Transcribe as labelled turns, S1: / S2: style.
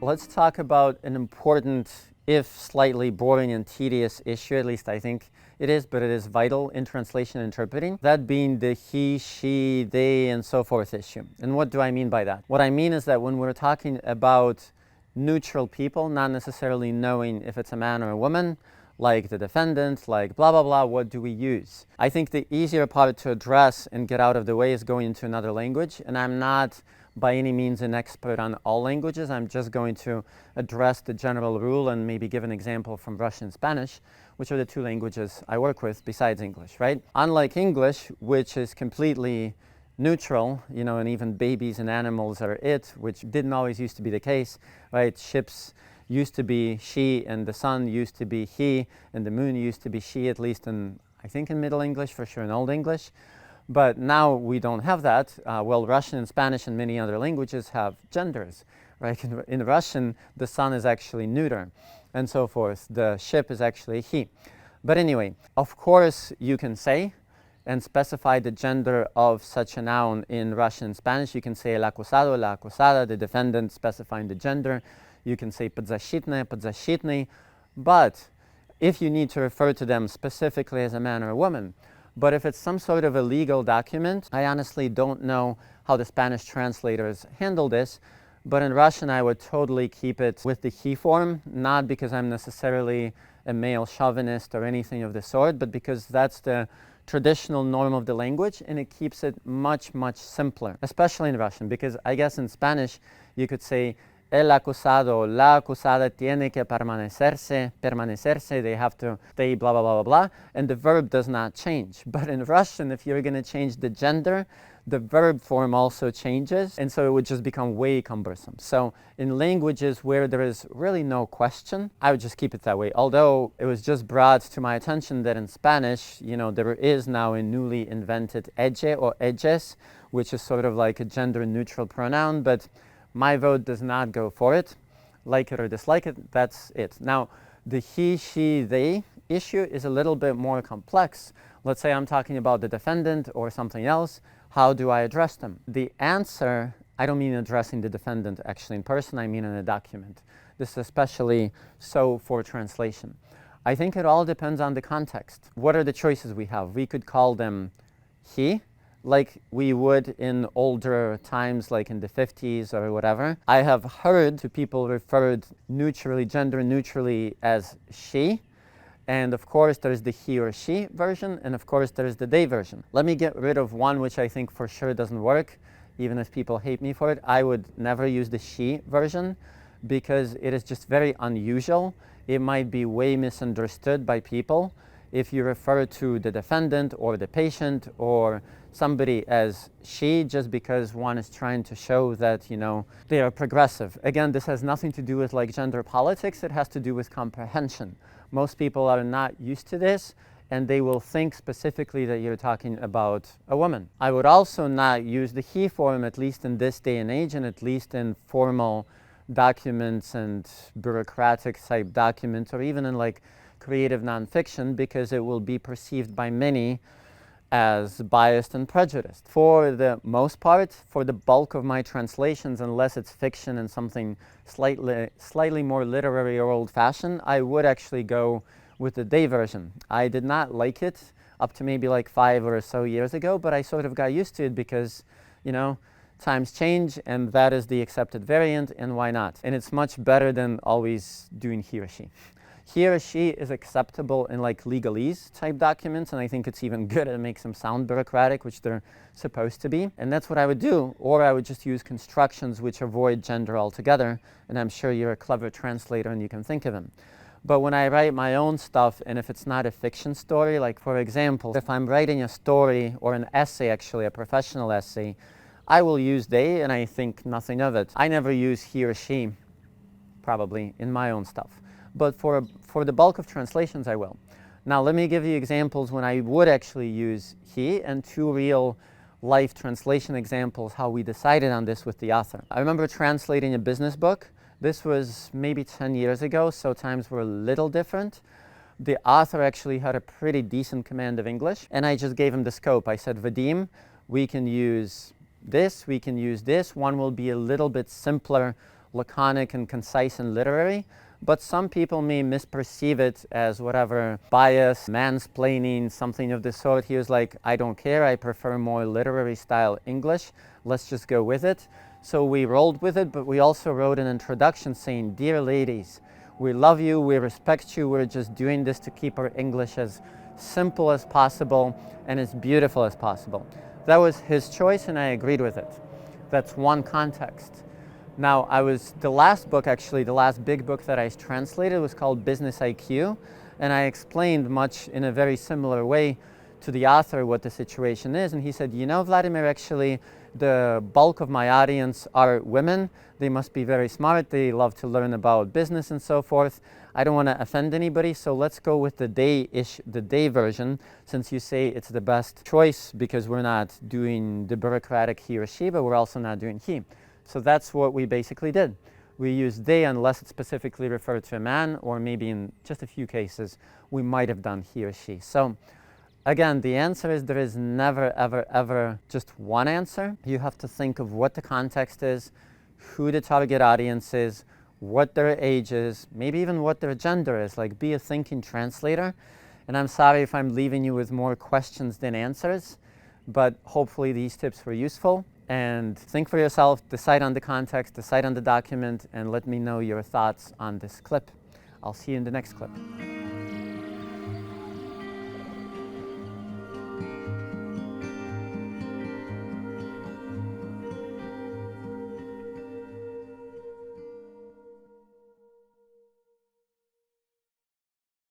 S1: Let's talk about an important, if slightly boring and tedious issue, at least I think it is, but it is vital in translation interpreting, that being the he, she, they, and so forth issue. And what do I mean by that? What I mean is that when we're talking about neutral people, not necessarily knowing if it's a man or a woman, like the defendant, like blah, blah, blah, what do we use? I think the easier part to address and get out of the way is going into another language, and I'm not by any means an expert on all languages. I'm just going to address the general rule and maybe give an example from Russian and Spanish, which are the two languages I work with besides English, right? Unlike English, which is completely neutral, and even babies and animals are it, which didn't always used to be the case, right? Ships used to be she, and the sun used to be he, and the moon used to be she, at least I think in Middle English, for sure in Old English. But now we don't have that. Russian and Spanish and many other languages have genders, right? In Russian, the son is actually neuter, and so forth. The ship is actually he. But anyway, of course, you can say and specify the gender of such a noun in Russian and Spanish. You can say el acusado, la acusada, the defendant, specifying the gender. You can say подзащитная, подзащитный. But if you need to refer to them specifically as a man or a woman, but if it's some sort of a legal document, I honestly don't know how the Spanish translators handle this, but in Russian I would totally keep it with the he form, not because I'm necessarily a male chauvinist or anything of the sort, but because that's the traditional norm of the language, and it keeps it much, much simpler, especially in Russian, because I guess in Spanish you could say el acusado, la acusada tiene que permanecerse, they have to stay, blah, blah, blah, blah, blah, and the verb does not change. But in Russian, if you're going to change the gender, the verb form also changes, and so it would just become way cumbersome. So in languages where there is really no question, I would just keep it that way. Although it was just brought to my attention that in Spanish, there is now a newly invented ella or ellas, which is sort of like a gender-neutral pronoun, but my vote does not go for it. Like it or dislike it, that's it. Now, the he, she, they issue is a little bit more complex. Let's say I'm talking about the defendant or something else. How do I address them? The answer, I don't mean addressing the defendant actually in person, I mean in a document. This is especially so for translation. I think it all depends on the context. What are the choices we have? We could call them he, like we would in older times, like in the 50s or whatever. I have heard to people referred neutrally, gender neutrally, as she. And of course, there's the he or she version, and of course, there's the they version. Let me get rid of one which I think for sure doesn't work, even if people hate me for it. I would never use the she version because it is just very unusual. It might be way misunderstood by people if you refer to the defendant or the patient or somebody as she, just because one is trying to show that, they are progressive. Again, this has nothing to do with like gender politics. It has to do with comprehension. Most people are not used to this, and they will think specifically that you're talking about a woman. I would also not use the he form, at least in this day and age, and at least in formal documents and bureaucratic type documents, or even in like creative nonfiction, because it will be perceived by many as biased and prejudiced. For the most part, for the bulk of my translations, unless it's fiction and something slightly more literary or old-fashioned, I would actually go with the they version. I did not like it up to maybe like 5 or so years ago, but I sort of got used to it because, times change, and that is the accepted variant, and why not? And it's much better than always doing he or she. He or she is acceptable in like legalese type documents, and I think it's even good. It makes them sound bureaucratic, which they're supposed to be. And that's what I would do. Or I would just use constructions which avoid gender altogether, and I'm sure you're a clever translator and you can think of them. But when I write my own stuff, and if it's not a fiction story, like for example, if I'm writing a story or an essay, actually a professional essay, I will use they, and I think nothing of it. I never use he or she, probably, in my own stuff. But for the bulk of translations, I will. Now, let me give you examples when I would actually use he, and 2 real life translation examples, how we decided on this with the author. I remember translating a business book. This was maybe 10 years ago, so times were a little different. The author actually had a pretty decent command of English, and I just gave him the scope. I said, Vadim, we can use this, we can use this. One will be a little bit simpler, laconic and concise and literary, but some people may misperceive it as whatever, bias, mansplaining, something of the sort. He was like, I don't care, I prefer more literary style English, let's just go with it. So we rolled with it, but we also wrote an introduction saying, dear ladies, we love you, we respect you, we're just doing this to keep our English as simple as possible and as beautiful as possible. That was his choice and I agreed with it. That's one context. Now, the last book, actually, the last big book that I translated was called Business IQ, and I explained much in a very similar way to the author what the situation is, and he said, you know, Vladimir, actually, the bulk of my audience are women. They must be very smart. They love to learn about business and so forth. I don't want to offend anybody, so let's go with the day version, since you say it's the best choice because we're not doing the bureaucratic he or she, but we're also not doing he. So that's what we basically did. We used they unless it specifically referred to a man, or maybe in just a few cases, we might have done he or she. So again, the answer is there is never, ever, ever just one answer. You have to think of what the context is, who the target audience is, what their age is, maybe even what their gender is. Like, be a thinking translator. And I'm sorry if I'm leaving you with more questions than answers, but hopefully these tips were useful. And think for yourself, decide on the context, decide on the document, and let me know your thoughts on this clip. I'll see you in the next clip.